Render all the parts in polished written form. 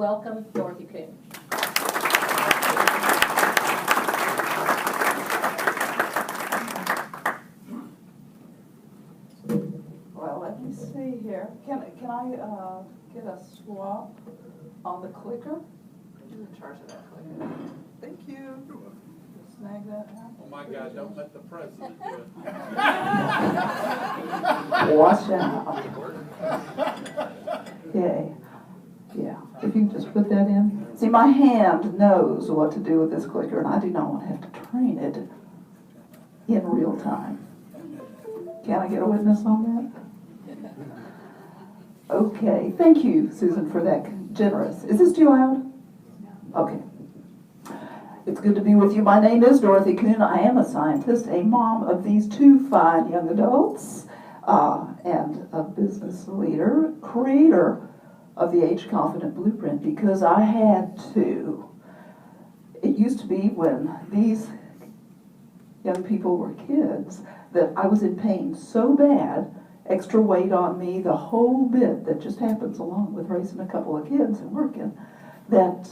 welcome Dorothy Kuhn. Well, let me see here. Can I get a swap on the clicker? Who's in charge of that clicker? Thank you. Snag that out. Oh my God, don't let the president do it. Watch out. Okay. Yeah, if you just put that in. See, my hand knows what to do with this clicker, and I do not want to have to train it in real time. Can I get a witness on that? Okay, thank you, Susan, for that generous. Is this too loud? Okay. It's good to be with you. My name is Dorothy Kuhn. I am a scientist, a mom of these two fine young adults, and a business leader, creator of the Age Confident Blueprint, because I had to. It used to be when these young people were kids that I was in pain so bad, extra weight on me, the whole bit that just happens along with raising a couple of kids and working, that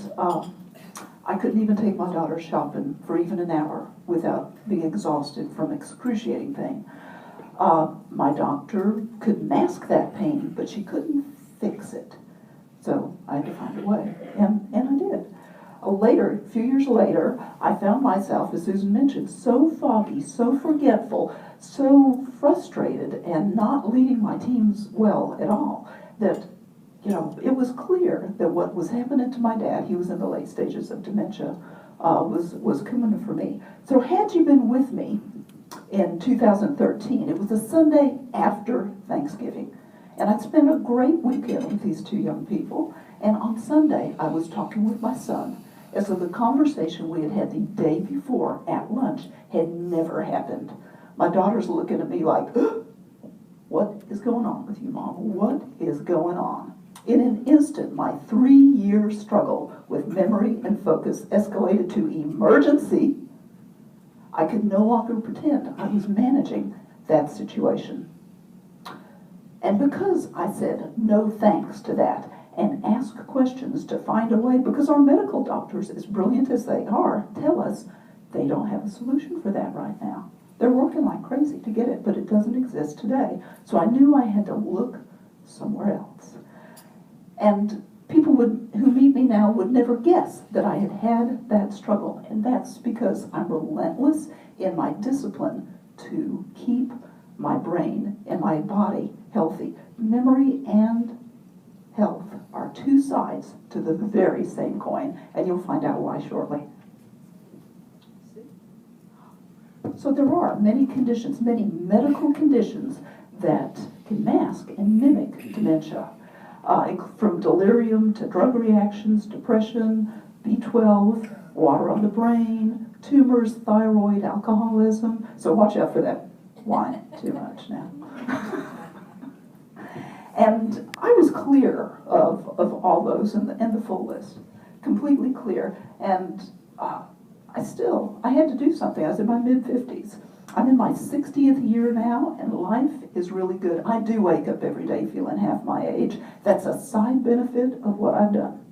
I couldn't even take my daughter shopping for even an hour without being exhausted from excruciating pain. My doctor could mask that pain, but she couldn't fix it. So I had to find a way, and I did. Later, a few years later, I found myself, as Susan mentioned, so foggy, so forgetful, so frustrated, and not leading my teams well at all, that it was clear that what was happening to my dad, he was in the late stages of dementia, was coming for me. So had you been with me in 2013, it was a Sunday after Thanksgiving, and I'd spent a great weekend with these two young people, and on Sunday I was talking with my son, as though the conversation we had had the day before at lunch had never happened. My daughter's looking at me like, what is going on with you, Mom? What is going on? In an instant, my 3-year struggle with memory and focus escalated to emergency. I could no longer pretend I was managing that situation. And because I said no thanks to that and asked questions to find a way, because our medical doctors, as brilliant as they are, tell us they don't have a solution for that right now. They're working like crazy to get it, but it doesn't exist today. So I knew I had to look somewhere else. And people who meet me now would never guess that I had had that struggle. And that's because I'm relentless in my discipline to keep my brain and my body healthy. Memory and health are two sides to the very same coin, and you'll find out why shortly. So there are many conditions, many medical conditions that can mask and mimic dementia. From delirium to drug reactions, depression, B12, water on the brain, tumors, thyroid, alcoholism. So watch out for that wine too much now. And I was clear of all those in the full list, completely clear. And I had to do something. I was in my mid-50s. I'm in my 60th year now, and life is really good. I do wake up every day feeling half my age. That's a side benefit of what I've done.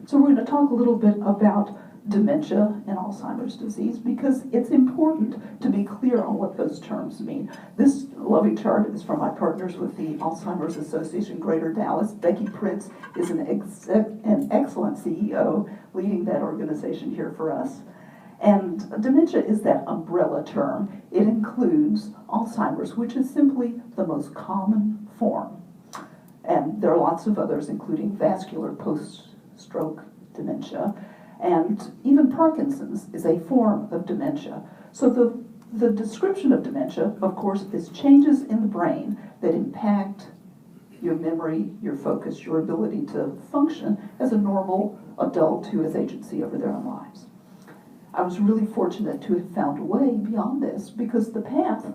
So we're going to talk a little bit about dementia and Alzheimer's disease, because it's important to be clear on what those terms mean. This lovely chart is from my partners with the Alzheimer's Association Greater Dallas. Becky Prince is an excellent CEO leading that organization here for us. And dementia is that umbrella term. It includes Alzheimer's, which is simply the most common form. And there are lots of others, including vascular post-stroke dementia. And even Parkinson's is a form of dementia. So the description of dementia, of course, is changes in the brain that impact your memory, your focus, your ability to function as a normal adult who has agency over their own lives. I was really fortunate to have found a way beyond this, because the path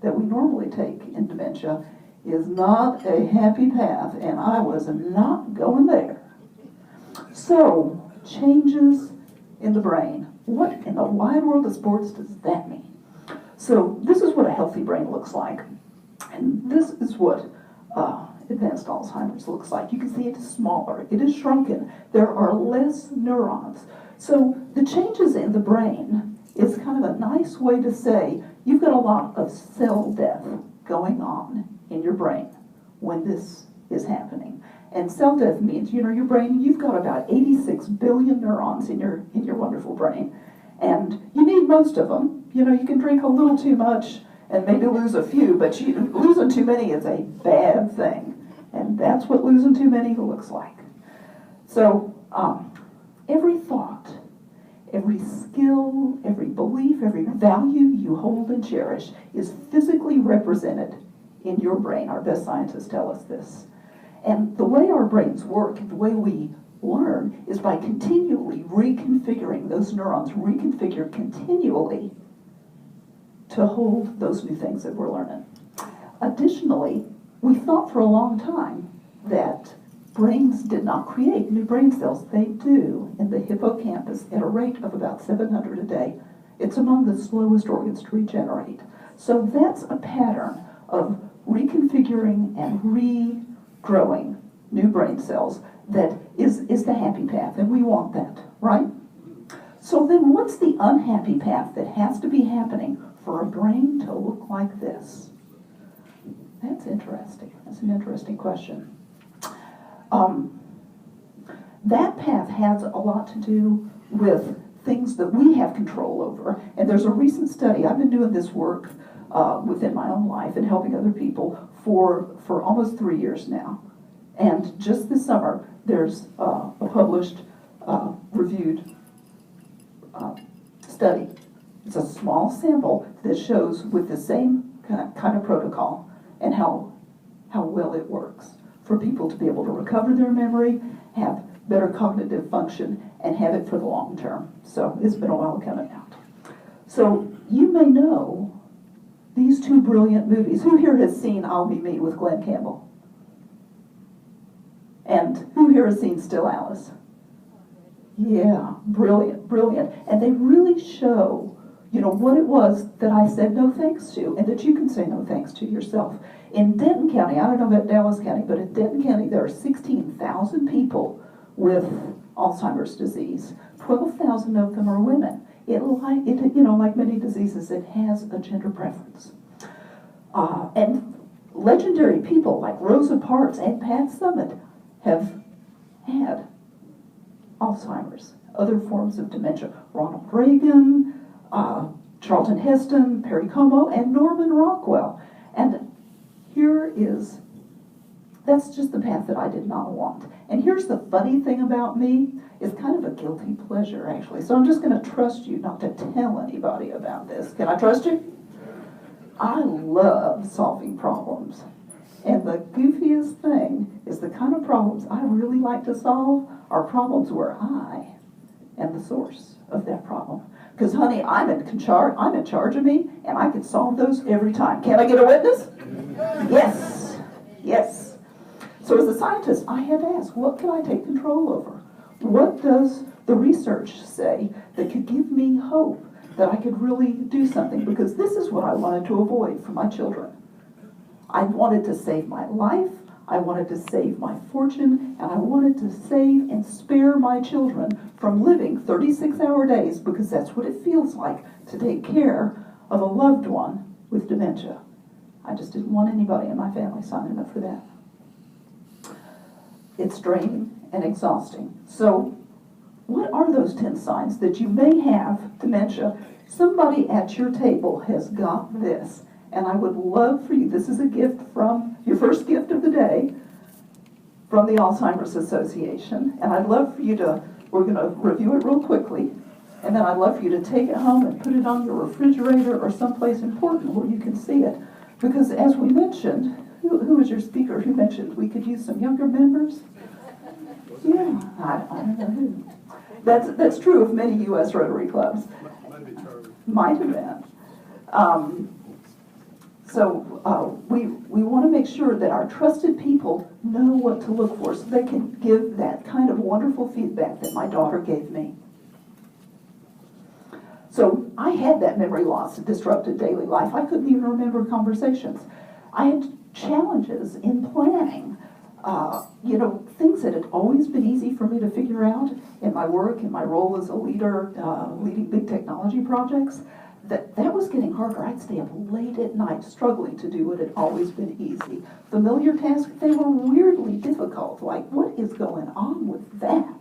that we normally take in dementia is not a happy path, and I was not going there. So, changes in the brain. What in the wide world of sports does that mean? So this is what a healthy brain looks like. And this is what advanced Alzheimer's looks like. You can see it is smaller, it is shrunken, there are less neurons. So the changes in the brain is kind of a nice way to say you've got a lot of cell death going on in your brain when this is happening. And cell death means, your brain, you've got about 86 billion neurons in your wonderful brain. And you need most of them. You can drink a little too much and maybe lose a few, but losing too many is a bad thing. And that's what losing too many looks like. So every thought, every skill, every belief, every value you hold and cherish is physically represented in your brain. Our best scientists tell us this. And the way our brains work, the way we learn, is by continually reconfiguring those neurons, reconfigure continually to hold those new things that we're learning. Additionally, we thought for a long time that brains did not create new brain cells. They do in the hippocampus at a rate of about 700 a day. It's among the slowest organs to regenerate. So that's a pattern of reconfiguring and regrowing new brain cells that is the happy path, and we want that, right? So then what's the unhappy path that has to be happening for a brain to look like this? That's interesting. That's an interesting question. That path has a lot to do with things that we have control over. And there's a recent study. I've been doing this work within my own life and helping other people for almost 3 years now. And just this summer, there's a published, reviewed study. It's a small sample that shows with the same kind of protocol and how well it works for people to be able to recover their memory, have better cognitive function, and have it for the long term. So it's been a while coming out. So you may know these two brilliant movies. Who here has seen I'll Be Me with Glenn Campbell? And who here has seen Still Alice? Yeah, brilliant, brilliant. And they really show, what it was that I said no thanks to, and that you can say no thanks to yourself. In Denton County, I don't know about Dallas County, but in Denton County, there are 16,000 people with Alzheimer's disease. 12,000 of them are women. Like many diseases, it has a gender preference. And legendary people like Rosa Parks and Pat Summitt have had Alzheimer's, other forms of dementia. Ronald Reagan, Charlton Heston, Perry Como, and Norman Rockwell. And that's just the path that I did not want. And here's the funny thing about me, it's kind of a guilty pleasure, actually. So I'm just going to trust you not to tell anybody about this. Can I trust you? I love solving problems. And the goofiest thing is the kind of problems I really like to solve are problems where I am the source of that problem. Because, honey, I'm in charge of me, and I can solve those every time. Can I get a witness? Yes. Yes. So as a scientist, I had to ask, what can I take control over? What does the research say that could give me hope that I could really do something? Because this is what I wanted to avoid for my children. I wanted to save my life, I wanted to save my fortune, and I wanted to save and spare my children from living 36-hour days, because that's what it feels like to take care of a loved one with dementia. I just didn't want anybody in my family signing up for that. It's draining and exhausting. So what are those 10 signs that you may have dementia? Somebody at your table has got this. And I would love for you, this is a gift from, your first gift of the day, from the Alzheimer's Association. And I'd love for you we're going to review it real quickly. And then I'd love for you to take it home and put it on your refrigerator or someplace important where you can see it. Because as we mentioned, who was your speaker who mentioned we could use some younger members? Yeah, I don't know who. That's true of many U.S. Rotary clubs. Might have been. So we want to make sure that our trusted people know what to look for so they can give that kind of wonderful feedback that my daughter gave me. So I had that memory loss, disrupted daily life. I couldn't even remember conversations. I had challenges in planning. Things that had always been easy for me to figure out in my work, in my role as a leader, leading big technology projects, that was getting harder. I'd stay up late at night struggling to do what had always been easy. Familiar tasks, they were weirdly difficult. Like, what is going on with that?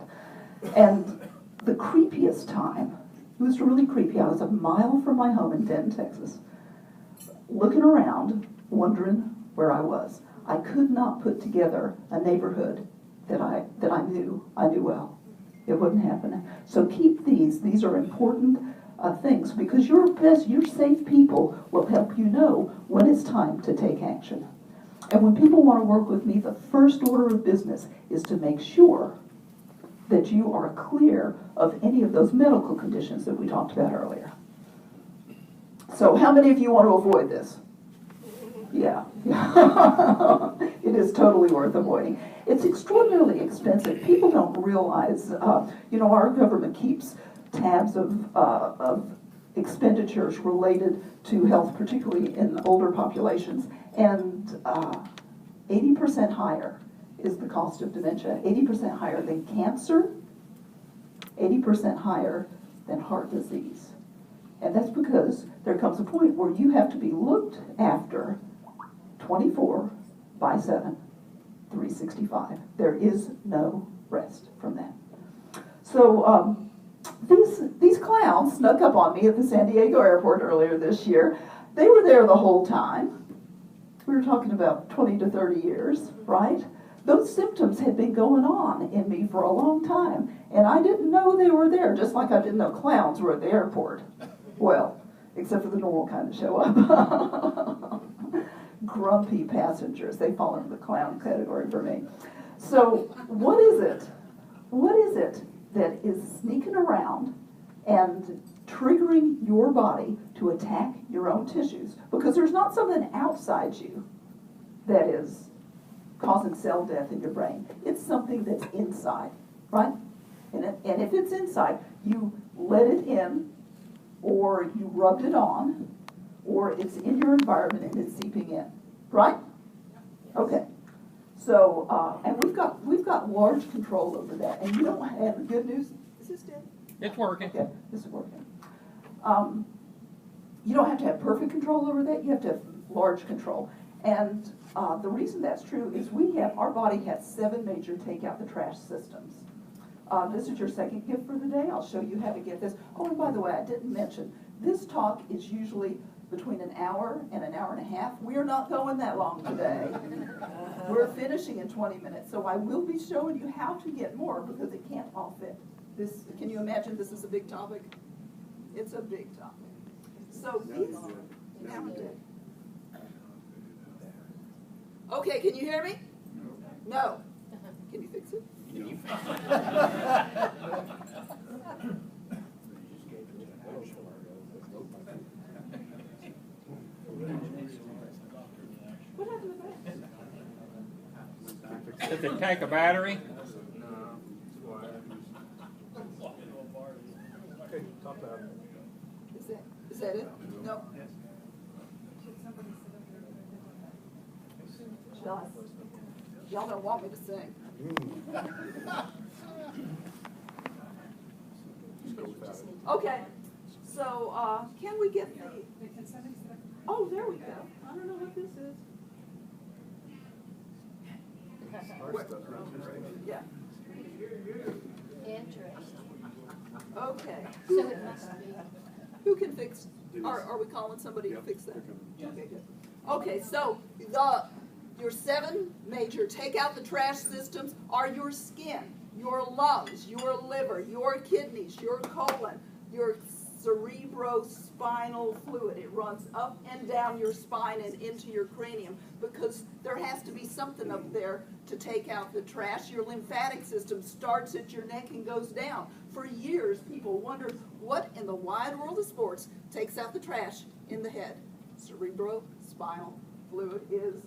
And the creepiest time, it was really creepy. I was a mile from my home in Denton, Texas, looking around, wondering where I was. I could not put together a neighborhood that I knew well. It wasn't happening. So keep these are important things, because your safe people will help you know when it's time to take action. And when people want to work with me, the first order of business is to make sure that you are clear of any of those medical conditions that we talked about earlier. So how many of you want to avoid this? Yeah. It is totally worth avoiding. It's extraordinarily expensive. People don't realize, our government keeps tabs of expenditures related to health, particularly in older populations, and 80% higher is the cost of dementia, 80% higher than cancer, 80% higher than heart disease. And that's because there comes a point where you have to be looked after 24/7, 365. There is no rest from that. So these clowns snuck up on me at the San Diego airport earlier this year. They were there the whole time. We were talking about 20 to 30 years, right? Those symptoms had been going on in me for a long time, and I didn't know they were there, just like I didn't know clowns were at the airport. Well, except for the normal kind that show up. Grumpy passengers, they fall into the clown category for me. So what is it? What is it that is sneaking around and triggering your body to attack your own tissues? Because there's not something outside you that is causing cell death in your brain. It's something that's inside, right? And if it's inside, you let it in, or you rubbed it on, or it's in your environment and it's seeping in, right? Okay. So, and we've got large control over that. And you don't have the good news. Is this dead? It's working. Okay, this is working. You don't have to have perfect control over that. You have to have large control. And the reason that's true is our body has 7 major take out the trash systems. This is your second gift for the day. I'll show you how to get this. Oh, and by the way, I didn't mention, this talk is usually between an hour and an hour and a half. We're not going that long today. We're finishing in 20 minutes. So I will be showing you how to get more, because it can't all fit. Can you imagine this is a big topic? It's a big topic. So these, now I'm dead. Okay, can you hear me? No. Can you fix it? What happened to that? Does it take a battery? Is that it? No. Y'all don't want me to sing. Okay, so can we get the? Oh, there we go. I don't know what this is. Yeah. Interesting. Okay. So it must be. Who can fix? Are we calling somebody to fix that? Okay, good. Okay, so your 7 major take out the trash systems are your skin, your lungs, your liver, your kidneys, your colon, your cerebrospinal fluid. It runs up and down your spine and into your cranium, because there has to be something up there to take out the trash. Your lymphatic system starts at your neck and goes down. For years, people wondered what in the wide world of sports takes out the trash in the head. Cerebrospinal fluid is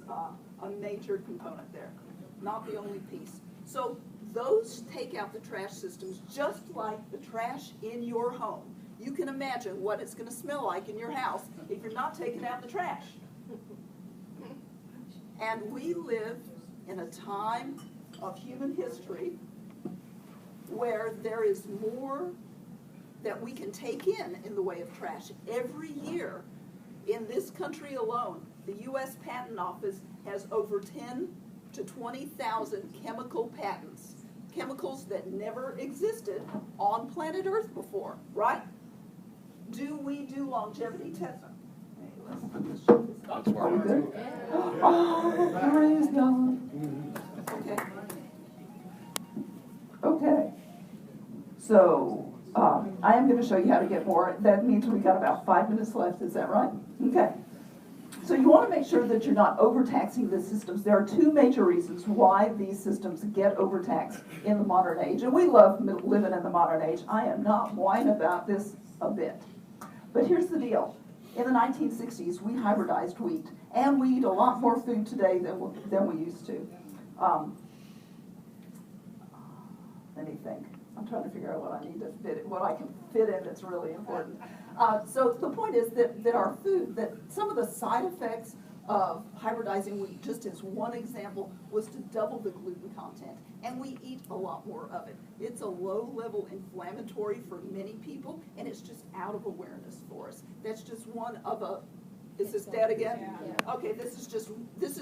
a major component there, not the only piece. So those take out the trash systems, just like the trash in your home. You can imagine what it's going to smell like in your house if you're not taking out the trash. And we live in a time of human history where there is more that we can take in the way of trash. Every year in this country alone, the U.S. Patent Office has over 10 to 20,000 chemical patents, chemicals that never existed on planet Earth before, right? Do we do longevity testing? Hey, let's put this That's Are we good? Oh, praise God. Okay. Okay. So, I am going to show you how to get more. That means we got about 5 minutes left. Is that right? Okay. So you want to make sure that you're not overtaxing the systems. There are two major reasons why these systems get overtaxed in the modern age. And we love living in the modern age. I am not whining about this a bit. But here's the deal. In the 1960s, we hybridized wheat. And we eat a lot more food today than we used to. Let me think. I'm trying to figure out what I need to fit, what I can fit in that's really important. So the point is that our food, that some of the side effects of hybridizing wheat, just as one example, was to double the gluten content. And we eat a lot more of it. It's a low-level inflammatory for many people, and it's just out of awareness for us. That's just one of a, is this dead again? Yeah. Okay, this is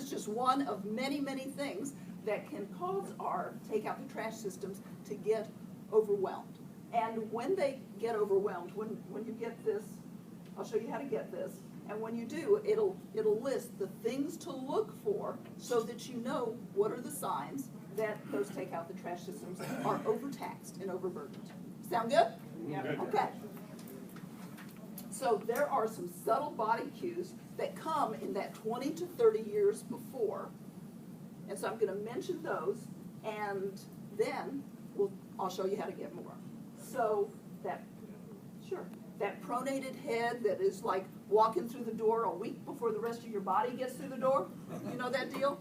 just one of many, many things that can cause our take out the trash systems to get overwhelmed. And when they get overwhelmed, when you get this, I'll show you how to get this, and when you do, it'll list the things to look for so that you know what are the signs that those take out the trash systems are overtaxed and overburdened. Sound good? Yeah. Okay. So there are some subtle body cues that come in that 20 to 30 years before. And so I'm going to mention those, and then I'll show you how to get more. So that pronated head that is like walking through the door a week before the rest of your body gets through the door, you know that deal?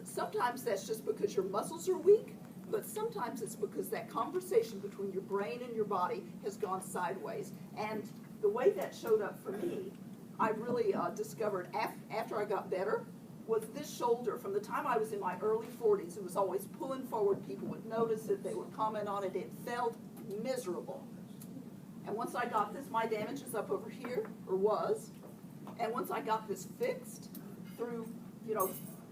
Sometimes that's just because your muscles are weak, but sometimes it's because that conversation between your brain and your body has gone sideways. And the way that showed up for me, I really discovered after I got better, was this shoulder. From the time I was in my early 40s, it was always pulling forward. People would notice it, they would comment on it. It felt miserable. And once I got this, my damage is up over here, or was. And once I got this fixed through,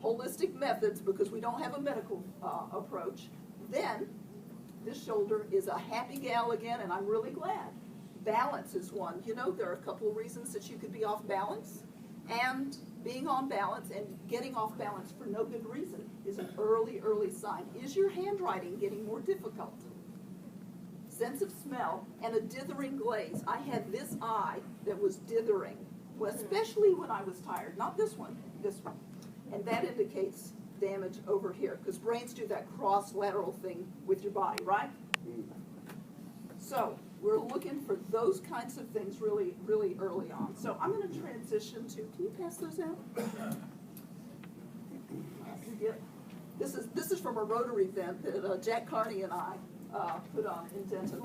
holistic methods, because we don't have a medical approach, then this shoulder is a happy gal again, and I'm really glad. Balance is one. There are a couple of reasons that you could be off balance, and being on balance and getting off balance for no good reason is an early sign. Is your handwriting getting more difficult? Sense of smell and a dithering glaze. I had this eye that was dithering, especially when I was tired. Not this one, this one. And that indicates damage over here, because brains do that cross-lateral thing with your body, right? So we're looking for those kinds of things really, really early on. So I'm going to transition to, can you pass those out? This is from a Rotary event that Jack Carney and I put on in Denton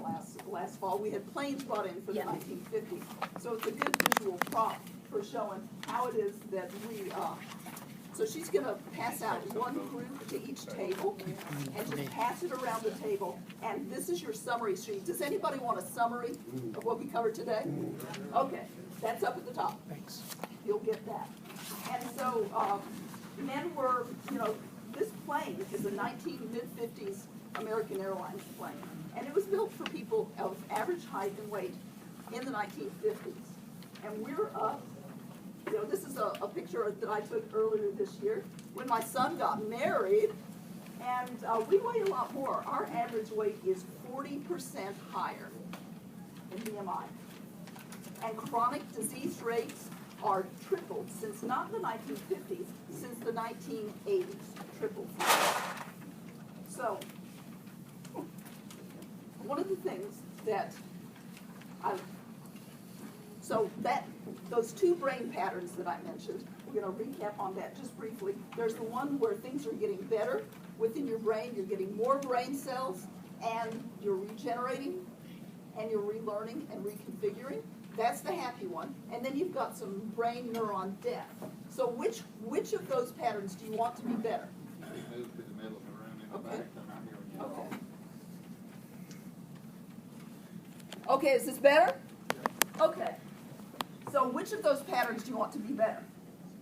last fall. We had planes brought in for the 1950s. So it's a good visual prop for showing how it is that we, so she's going to pass out one group to each table and just pass it around the table. And this is your summary sheet. Does anybody want a summary of what we covered today? Okay, that's up at the top. Thanks. You'll get that. And so men were, this plane is a mid-50s American Airlines plane. And it was built for people of average height and weight in the 1950s. And we're up. This is a picture that I took earlier this year when my son got married, and we weigh a lot more. Our average weight is 40% higher in BMI. And chronic disease rates are tripled since not the 1950s, since the 1980s, tripled. So, one of the things that those two brain patterns that I mentioned, we're going to recap on that just briefly. There's the one where things are getting better within your brain. You're getting more brain cells, and you're regenerating, and you're relearning and reconfiguring. That's the happy one. And then you've got some brain neuron death. So which of those patterns do you want to be better? Move to the middle of the room in the Okay. back, so I'm not hearing you. Okay. Okay, is this better? Okay. So which of those patterns do you want to be better?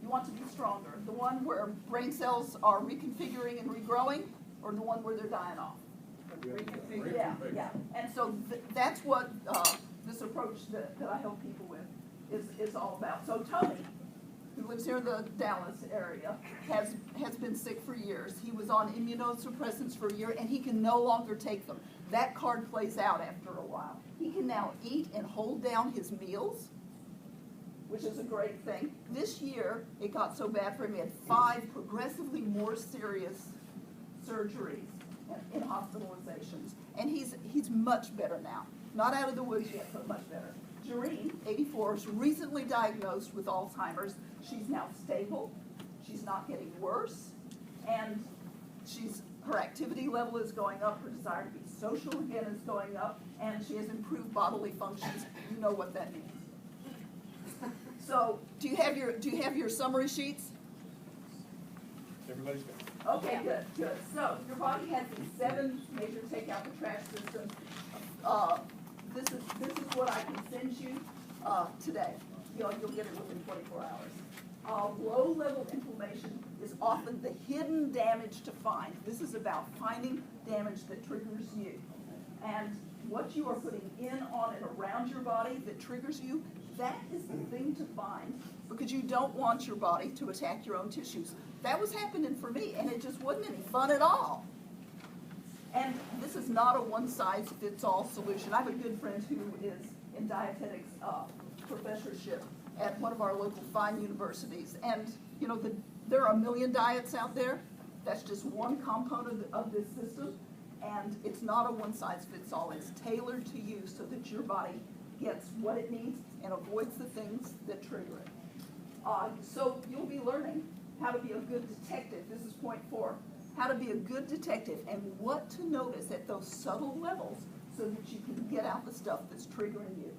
You want to be stronger. The one where brain cells are reconfiguring and regrowing, or the one where they're dying off? Yeah. And so that's what this approach that I help people with is all about. So Tony, who lives here in the Dallas area, has been sick for years. He was on immunosuppressants for a year, and he can no longer take them. That card plays out after a while. He can now eat and hold down his meals, which is a great thing. This year, it got so bad for him, he had 5 progressively more serious surgeries and hospitalizations. And he's much better now. Not out of the woods yet, but much better. Jareen, 84, is recently diagnosed with Alzheimer's. She's now stable. She's not getting worse. And her activity level is going up. Her desire to be social again is going up. And she has improved bodily functions. You know what that means. So, do you have your summary sheets? Everybody's got it. Okay, good. So, your body has these 7 major take out the trash systems. This is what I can send you today. You'll get it within 24 hours. Low-level inflammation is often the hidden damage to find. This is about finding damage that triggers you. And what you are putting in, on, and around your body that triggers you, that is the thing to find, because you don't want your body to attack your own tissues. That was happening for me, and it just wasn't any fun at all. And this is not a one-size-fits-all solution. I have a good friend who is in dietetics professorship at one of our local fine universities. And, you know, there are a million diets out there. That's just one component of this system. And it's not a one-size-fits-all. It's tailored to you so that your body gets what it needs and avoids the things that trigger it. So you'll be learning how to be a good detective. This is point 4. How to be a good detective and what to notice at those subtle levels so that you can get out the stuff that's triggering you.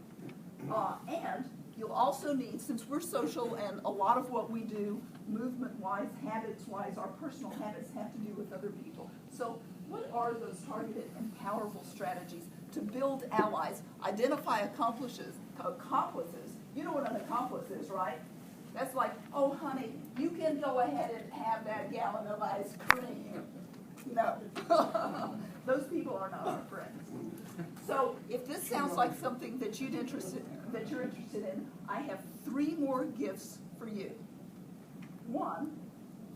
And you'll also need, since we're social and a lot of what we do, movement-wise, habits-wise, our personal habits have to do with other people. So what are those targeted and powerful strategies to build allies, identify accomplices? You know what an accomplice is, right? That's like, oh, honey, you can go ahead and have that gallon of ice cream. No. Those people are not our friends. So if this sounds like something that you're interested in, I have 3 more gifts for you. One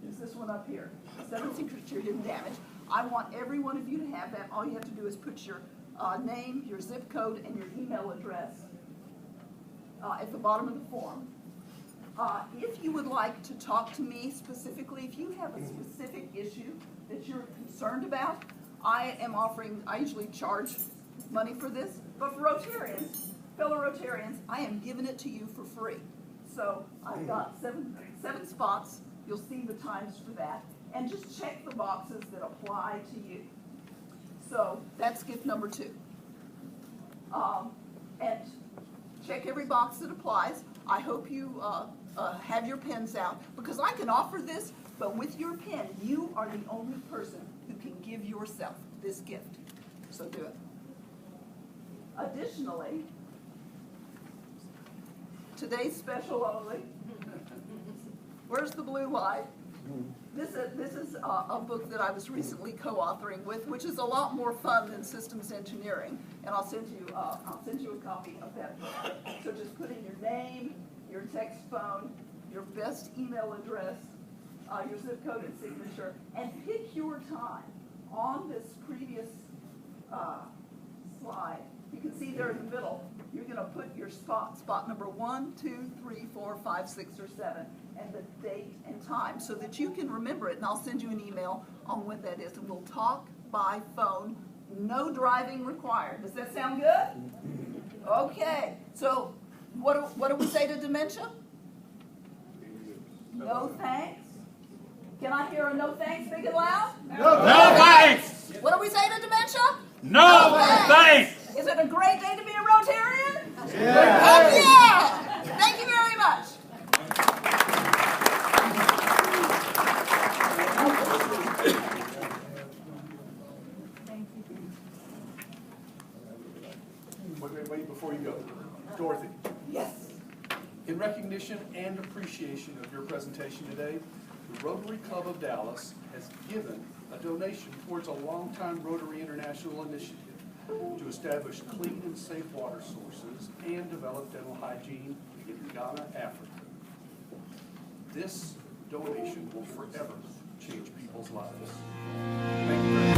is this one up here, 7 Secrets to Your Hidden Damage. I want every one of you to have that. All you have to do is put your name, your zip code, and your email address at the bottom of the form. If you would like to talk to me specifically, if you have a specific issue that you're concerned about, I usually charge money for this, but for Rotarians, fellow Rotarians, I am giving it to you for free. So I've got seven spots. You'll see the times for that. And just check the boxes that apply to you. So that's gift number 2. And check every box that applies. I hope you have your pens out, because I can offer this, but with your pen, you are the only person who can give yourself this gift. So do it. Additionally, today's special only. Where's the blue light? This is a book that I was recently co-authoring with, which is a lot more fun than systems engineering, and I'll send you a copy of that book. So just put in your name, your text phone, your best email address, your zip code and signature, and pick your time. On this previous slide, you can see there in the middle, you're going to put your spot number 1, 2, 3, 4, 5, 6, or 7, and the date and time so that you can remember it, and I'll send you an email on when that is, and we'll talk by phone, no driving required. Does that sound good? Okay, so what do we say to dementia? No thanks. Can I hear a no thanks big and loud? No thanks! What do we say to dementia? No thanks! Is it a great day to be a Rotarian? Oh, yeah! Thank you very much. Wait, before you go. Dorothy, Yes. in recognition and appreciation of your presentation today, the Rotary Club of Dallas has given a donation towards a longtime Rotary International initiative to establish clean and safe water sources and develop dental hygiene in Ghana, Africa. This donation will forever change people's lives. Thank you very much.